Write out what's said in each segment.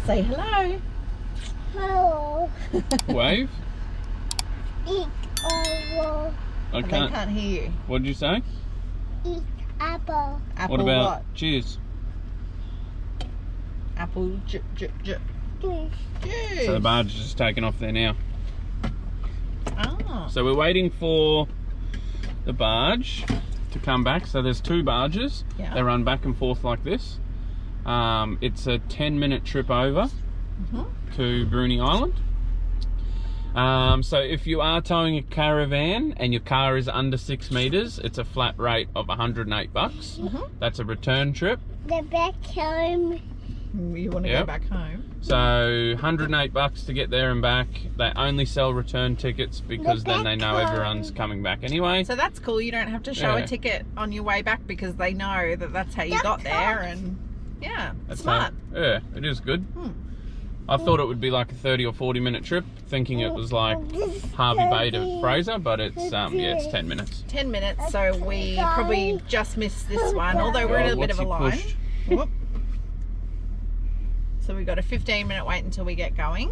Say hello. Hello. Wave. Eat apple. I They can't hear you. What did you say? Eat apple. Apple What about what? cheers? Apple Juice. juice. So the barge is just taking off there now. Oh. So we're waiting for the barge to come back. So there's two barges. Yeah. They run back and forth like this. It's a 10-minute trip over to Bruny Island. So if you are towing a caravan and your car is under 6 meters, it's a flat rate of $108. That's a return trip. The back home. You want to Yep. go back home? So $108 to get there and back. They only sell return tickets because then they know everyone's coming back anyway. So that's cool. You don't have to show Yeah. a ticket on your way back because they know that that's how you got there. And yeah, That's smart. yeah, it is good. I thought it would be like a 30 or 40-minute trip, thinking it was like Harvey Bay to Fraser, but it's it's 10 minutes. 10 minutes, so we probably just missed this one, although we're in a bit of a line. Whoop. So we've got a 15-minute wait until we get going.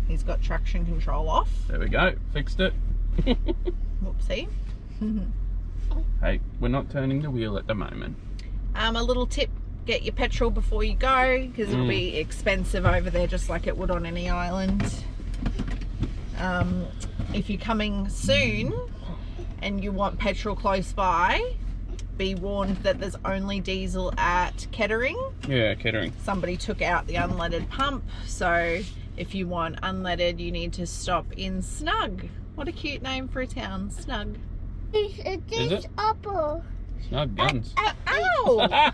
He's got traction control off. There we go, fixed it. Whoopsie. Hey, we're not turning the wheel at the moment. A little tip, get your petrol before you go because it'll be expensive over there just like it would on any island. If you're coming soon and you want petrol close by, be warned that there's only diesel at Kettering. Yeah, Kettering. Somebody took out the unleaded pump, so if you want unleaded you need to stop in Snug. What a cute name for a town, Snug. Is it? Apple. Snug guns. Ow!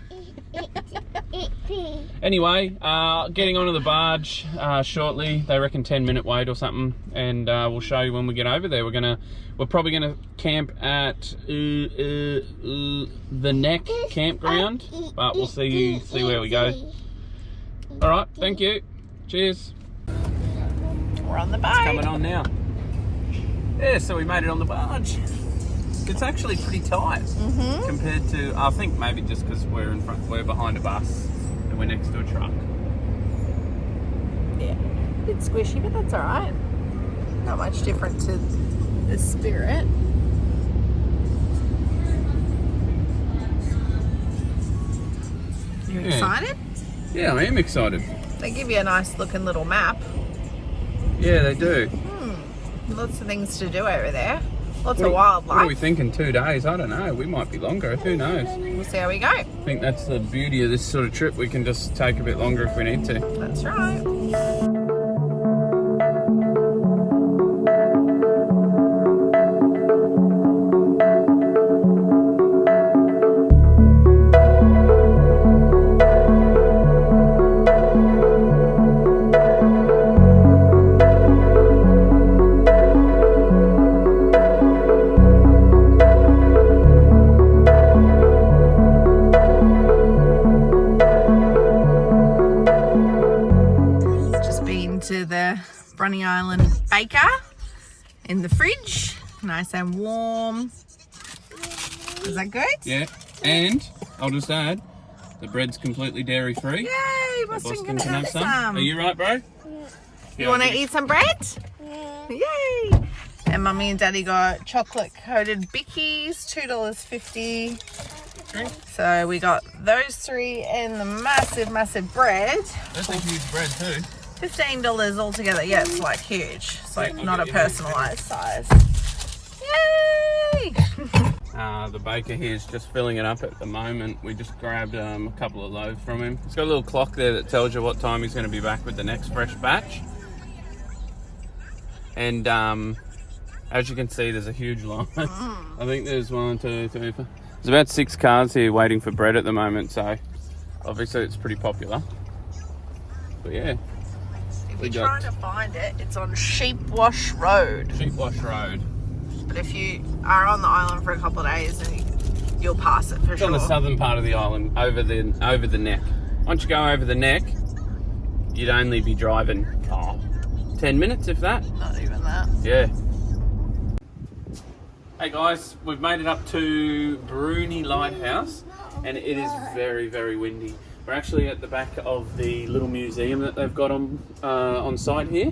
Anyway, getting onto the barge shortly. They reckon 10-minute wait or something, and we'll show you when we get over there. We're probably gonna camp at the Neck campground, but we'll see where we go. All right, thank you. Cheers. We're on the boat. It's coming on now. Yeah, so we made it on the barge. It's actually pretty tight compared to, I think maybe just because we're behind a bus and we're next to a truck. Yeah, a bit squishy, but that's all right. Not much different to the Spirit. You excited? Yeah, I am excited. They give you a nice looking little map. Yeah, they do. Lots of things to do over there. Lots of What wildlife. are we thinking, 2 days? I don't know. We might be longer. Who knows? We'll see how we go. I think that's the beauty of this sort of trip. We can just take a bit longer if we need to. That's right. To the Bruny Island Baker in the fridge, nice and warm. Is that good? Yeah, and I'll just add, the bread's completely dairy free. Yay! Boston can have some. Are you right, bro? You want to eat some bread? Yay! And Mummy and Daddy got chocolate coated bickies, $2.50. So we got those three and the massive bread. That's a huge bread too. $15 altogether. Yeah, it's like huge. It's like not a personalised size. Yay! The baker here is just filling it up at the moment. We just grabbed a couple of loaves from him. It's got a little clock there that tells you what time he's going to be back with the next fresh batch. And as you can see, there's a huge line. I think there's 1, 2, 3, 4. There's about 6 cars here waiting for bread at the moment, so obviously it's pretty popular. But yeah. If you're trying to find it, it's on Sheepwash Road. Sheepwash Road. But if you are on the island for a couple of days, then you'll pass it for It's sure. on the southern part of the island, over the neck. Once you go over the neck, you'd only be driving 10 minutes, if that. Not even that. Yeah. Hey guys, we've made it up to Bruny Lighthouse, and it is very, very windy. We're actually at the back of the little museum that they've got on site here,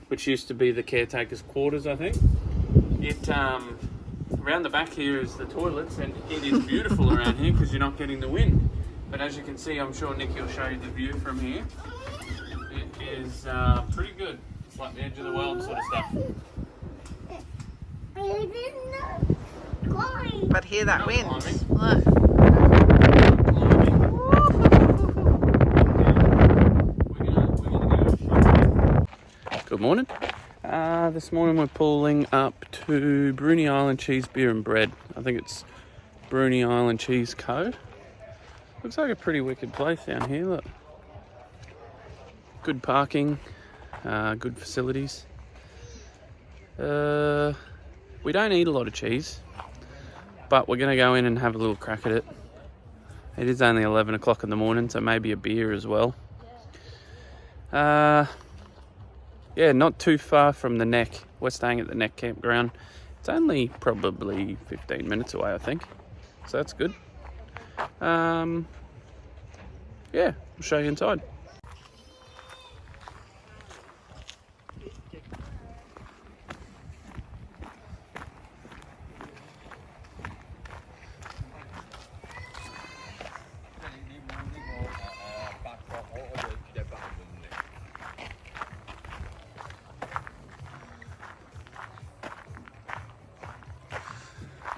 which used to be the caretaker's quarters, I think. It around the back here is the toilets, and it is beautiful around here because you're not getting the wind. But as you can see, I'm sure Nicky will show you the view from here. It is pretty good. It's like the edge of the world sort of stuff. But hear that Not wind. climbing. Look. Good morning. This morning we're pulling up to Bruny Island Cheese Beer and Bread. I think it's Bruny Island Cheese Co. Looks like a pretty wicked place down here, look. Good parking, good facilities. We don't eat a lot of cheese, but we're going to go in and have a little crack at it. It is only 11 o'clock in the morning, so maybe a beer as well. Yeah, not too far from the Neck. We're staying at the Neck campground. It's only probably 15 minutes away, I think. So that's good. Yeah, I'll show you inside.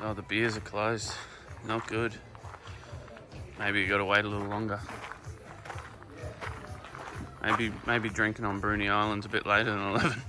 Oh, the beers are closed. Not good. Maybe you got to wait a little longer. Maybe drinking on Bruny Island's a bit later than 11.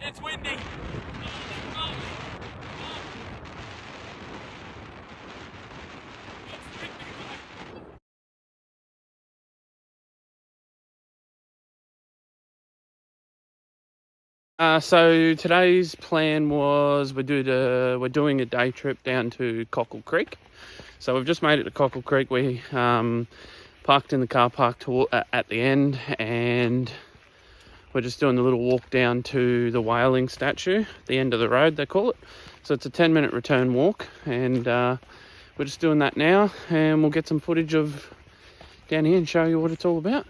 It's windy. So today's plan was we're doing a day trip down to Cockle Creek. So we've just made it to Cockle Creek. We parked in the car park at the end, and we're just doing the little walk down to the whaling statue, the end of the road they call it. So it's a 10-minute return walk, and we're just doing that now, and we'll get some footage of down here and show you what it's all about.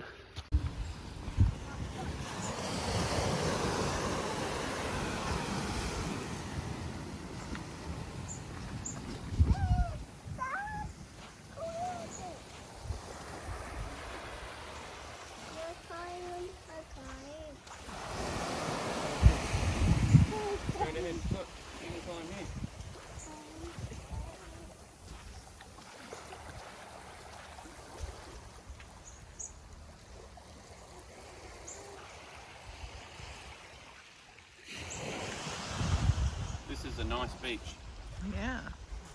This is a nice beach. Yeah.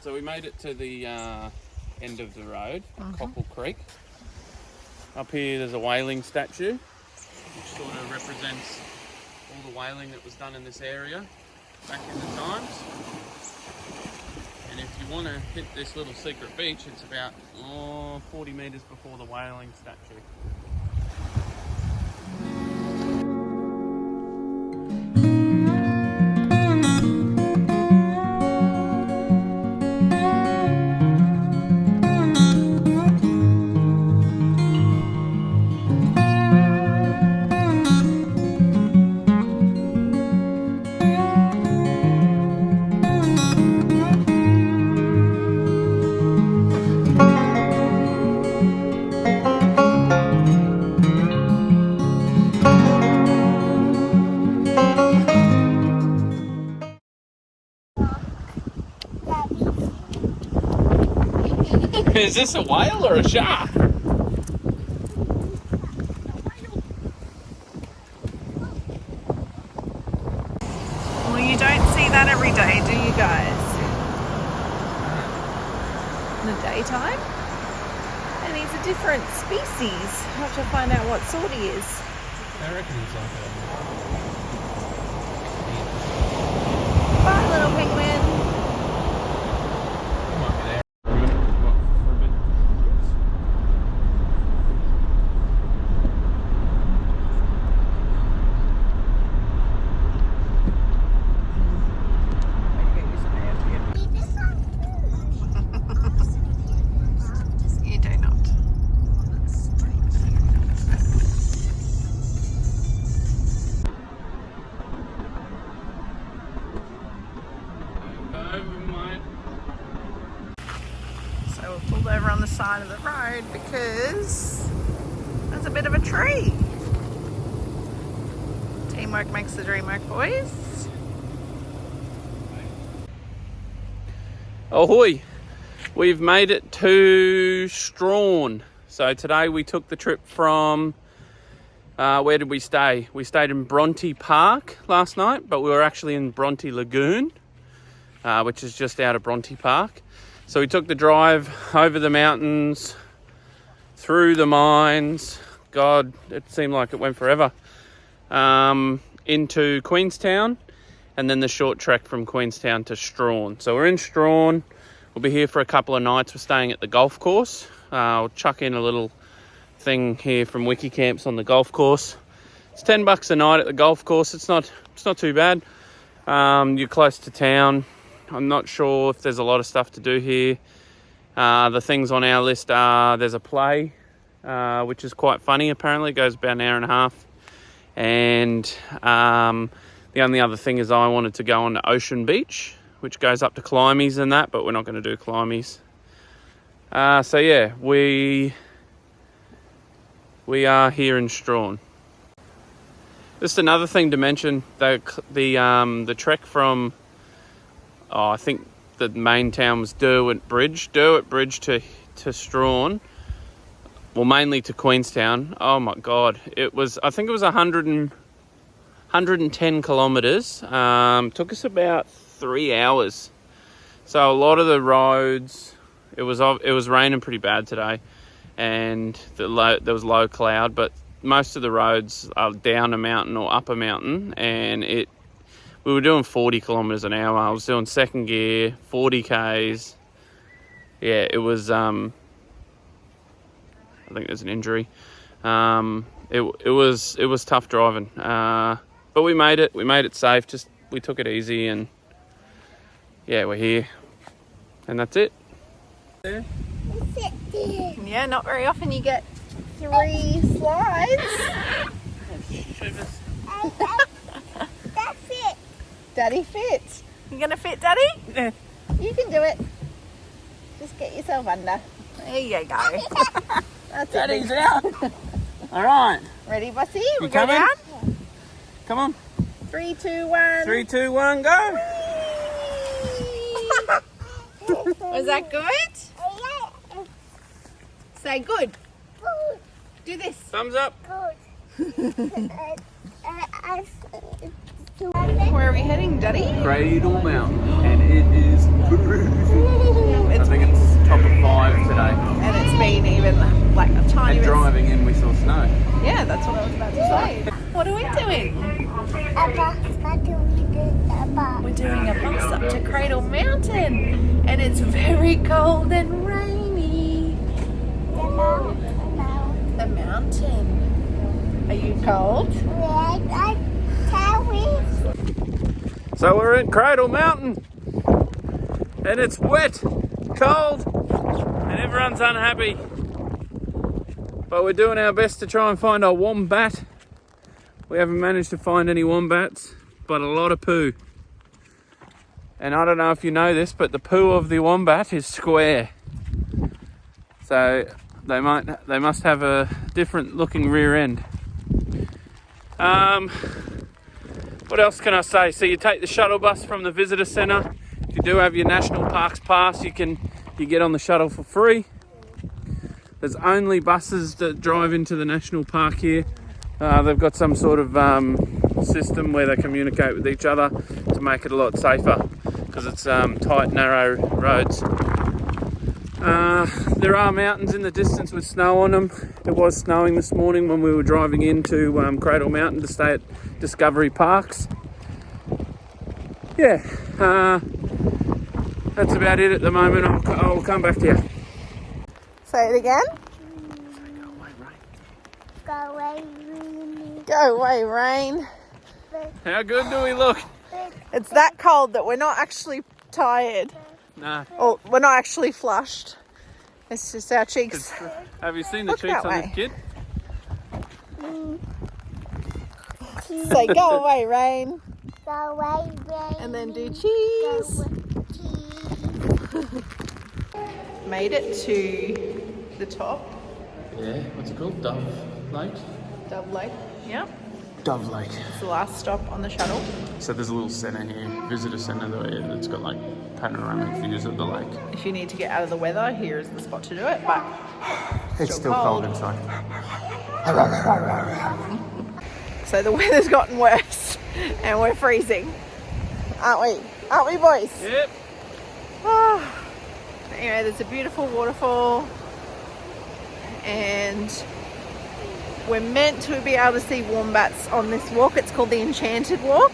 So we made it to the end of the road, Cockle Creek. Up here there's a whaling statue, which sort of represents all the whaling that was done in this area back in the times. And if you want to hit this little secret beach, it's about 40 metres before the whaling statue. Is this a whale or a shark? Well, you don't see that every day, do you guys? In the daytime? And he's a different species. I'll have to find out what sort he is. I reckon he's like Bye, little penguin. he might be there. What, for a bit? You do not. So we pulled over on the side of the road because there's a bit of a tree. Teamwork makes the dream work, boys. Ahoy! We've made it to Strahan. So today we took the trip from, where did we stay? We stayed in Bronte Park last night, but we were actually in Bronte Lagoon, which is just out of Bronte Park. So we took the drive over the mountains, through the mines. God, it seemed like it went forever. Into Queenstown, and then the short trek from Queenstown to Strahan. So we're in Strahan. We'll be here for a couple of nights. We're staying at the golf course. I'll chuck in a little thing here from Wiki Camps on the golf course. It's $10 a night at the golf course. It's not too bad. You're close to town. I'm not sure if there's a lot of stuff to do here. The things on our list are there's a play, which is quite funny apparently. It goes about an hour and a half. And the only other thing is I wanted to go on to Ocean Beach, which goes up to Climies and that, but we're not going to do Climies. So yeah, we are here in Strahan. Just another thing to mention, the trek from, I think the main town was Derwent Bridge to Strahan, well mainly to Queenstown. Oh my God, I think it was 110 kilometres. Took us about 3 hours. So a lot of the roads, it was raining pretty bad today, and there was low cloud, but most of the roads are down a mountain or up a mountain, and we were doing 40 kilometres an hour. I was doing second gear, 40 Ks. Yeah, it was, I think there's an injury. It was tough driving. But we made it safe. We took it easy, and yeah, we're here. And that's it. Yeah, not very often you get 3 slides. That's it. Daddy fits. You gonna fit, Daddy? Yeah. You can do it. Just get yourself under. There you go. That's Daddy's it. out. All right. Ready, Bossy? You We go coming? down. Come on. 3, 2, 1. 3, 2, 1, go. Was that good? Say good. Do this. Thumbs up. Where are we heading, Daddy? Cradle Mountain, and it is brutal. I think it's top of 5 today. And it's been even like a tiny And bit. driving in, we saw snow. Yeah, that's what I was about to say. What are we doing? We're doing a bus up to Cradle Mountain, and it's very cold and rainy. The mountain. Are you cold? So we're in Cradle Mountain, and it's wet, cold, and everyone's unhappy. But we're doing our best to try and find our wombat. We haven't managed to find any wombats, but a lot of poo. And I don't know if you know this, but the poo of the wombat is square. So they must have a different looking rear end. What else can I say? So you take the shuttle bus from the visitor centre. If you do have your National Parks pass, you get on the shuttle for free. There's only buses that drive into the national park here. They've got some sort of system where they communicate with each other to make it a lot safer because it's tight, narrow roads. There are mountains in the distance with snow on them. It was snowing this morning when we were driving into Cradle Mountain to stay at Discovery Parks. Yeah, that's about it at the moment. I'll come back to you. Say it again. Go away, Bruny. Go away, rain. How good do we look? It's that cold that we're not actually tired. No. Or we're not actually flushed. It's just our cheeks. Have you seen the Look cheeks that on way. this kid? Say go away, rain. Go away, Bruny. And then do Go cheese. away, cheese. Made it to the top. Yeah, what's it called? Dove Lake? Dove Lake. Yeah. Dove Lake. It's the last stop on the shuttle. So there's a little centre here, visitor centre that's got like panoramic views of the lake. If you need to get out of the weather, here is the spot to do it, but It's still cold inside. so the weather's gotten worse and we're freezing. Aren't we? Aren't we, boys? Yep. Oh. Anyway, there's a beautiful waterfall and we're meant to be able to see wombats on this walk. It's called the Enchanted Walk,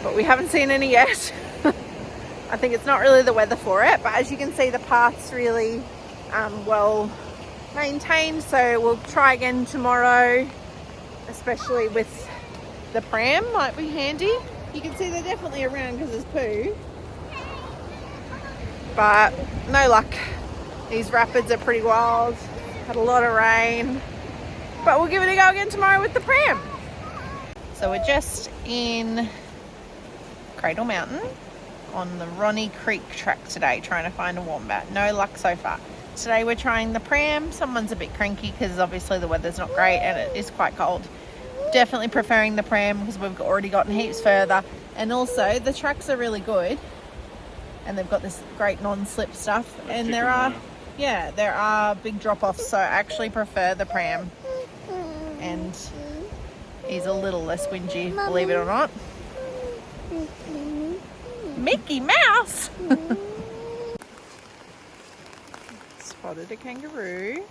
but we haven't seen any yet. I think it's not really the weather for it, but as you can see, the path's really well maintained, so we'll try again tomorrow, especially with the pram. Might be handy. You can see they're definitely around because there's poo, but no luck. These rapids are pretty wild, had a lot of rain, but we'll give it a go again tomorrow with the pram. So we're just in Cradle Mountain on the Bruny Creek track today, trying to find a wombat. No luck so far. Today we're trying the pram. Someone's a bit cranky because obviously the weather's not great and it is quite cold. Definitely preferring the pram because we've already gotten heaps further, and also the tracks are really good and they've got this great non-slip stuff, and there are big drop-offs, so I actually prefer the pram. And he's a little less whingy, believe it or not. Mickey Mouse! Spotted a kangaroo.